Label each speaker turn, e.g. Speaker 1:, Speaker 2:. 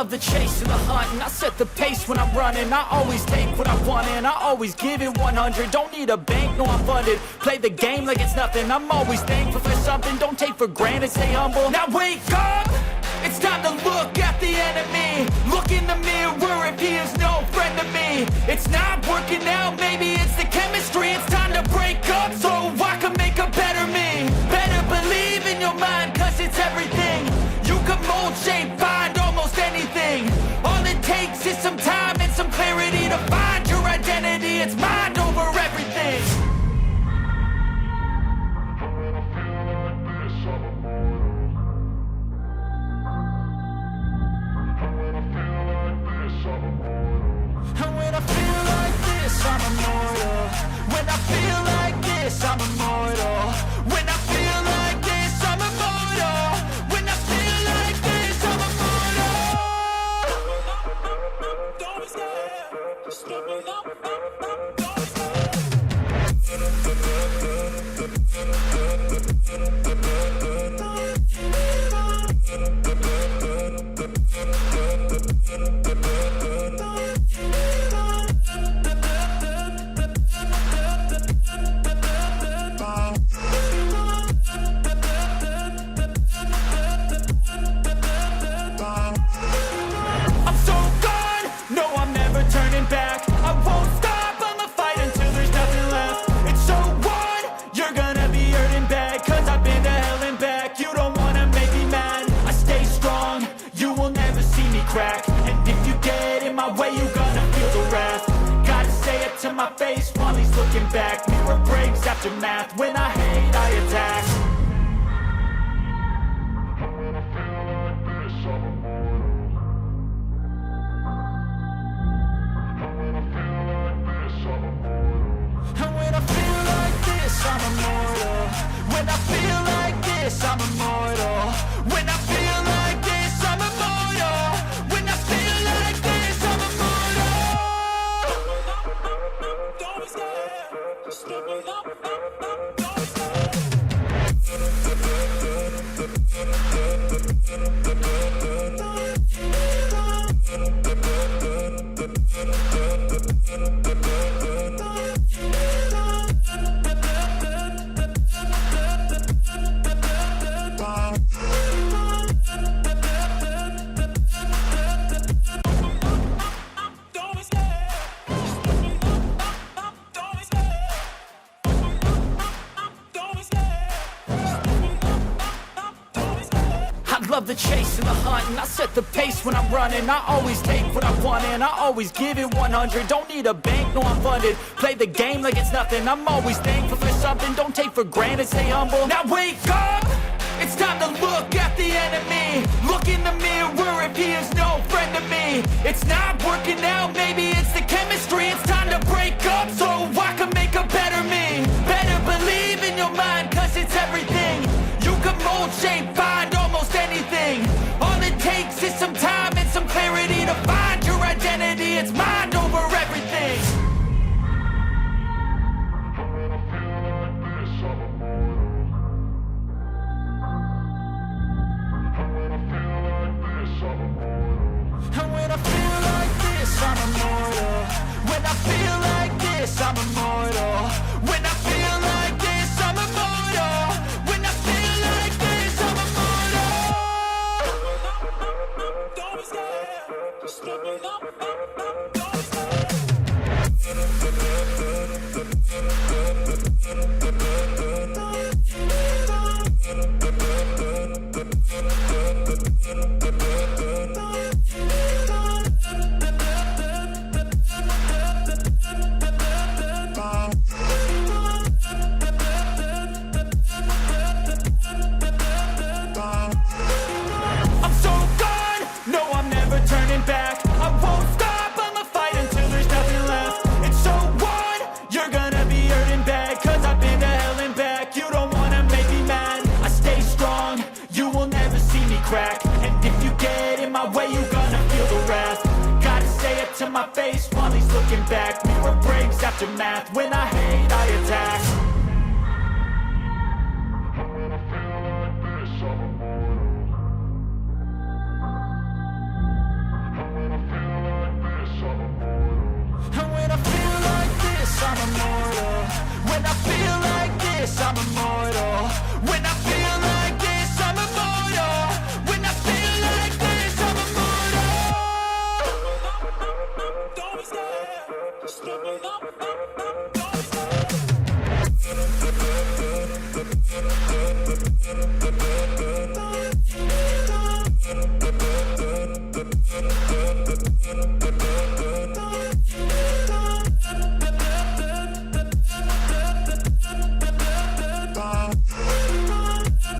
Speaker 1: love the chase and the hunt, and I set the pace when I'm running. I always take what I want and I always give it 100. Don't need a bank, no I'm funded. Play the game like it's nothing. I'm always thankful for something. Don't take for granted, stay humble. Now wake up, it's time to look at the enemy. Look in the mirror if he is no friend to me. It's not working out, maybe it's the chemistry. It's time to break up so I can make a better me. Better believe in your mind, cause it's everything. You can mold, shape, find almost anything. All it takes is some time and some clarity to find your identity. It's mind over everything. And when I feel like this, I'm immortal. When I feel like this, I'm immortal. When I feel like this, I'm immortal. When I feel like this, I'm immortal. Don't be scared. Just give me up. Don't be scared. I'm so gone, no I'm never turning back. I won't stop, I'ma fight until there's nothing left. It's so on, you're gonna be hurting bad, cause I've been to hell and back. You don't wanna make me mad, I stay strong, you will never see me crack. And if you get in my way, you're gonna feel the wrath. Gotta say it to my face while he's looking back. Mirror breaks after math, when I hate I attack. And when I feel like this, I'm immortal. When I feel like this, I'm immortal. When I feel like this, I'm immortal. When I feel like this, I'm immortal. Don't be scared. Just give me up. Don't be scared. I love the chase and the hunt, and I set the pace when I'm running. I always take what I want and I always give it 100. Don't need a bank, no I'm funded. Play the game like it's nothing. I'm always thankful for something. Don't take for granted, stay humble. Now wake up, it's time to look at the enemy. Look in the mirror if he is no friend to me. It's not working out, maybe it's the chemistry. It's time to break up so I can make a better me. Better believe in your mind, cause it's everything. You can mold, shape, find almost anything. All it takes is some time and some clarity to find your identity. It's mind over everything. And when I feel like this, I'm immortal. When I feel like this, I'm immortal. When I feel like this, I'm immortal. When I feel like this, I'm immortal. Don't be scared. Just give me up. Don't be scared. I'm so gone, no I'm never turning back. I won't stop, I'ma fight until there's nothing left. It's so on, you're gonna be hurting bad, cause I've been to hell and back. You don't wanna make me mad, I stay strong, you will never see me crack. And if you get in my way, you're gonna feel the wrath. Gotta say it to my face while he's looking back. Mirror breaks after math, when I hate I attack. I'm immortal. When I feel like this, I'm immortal. When I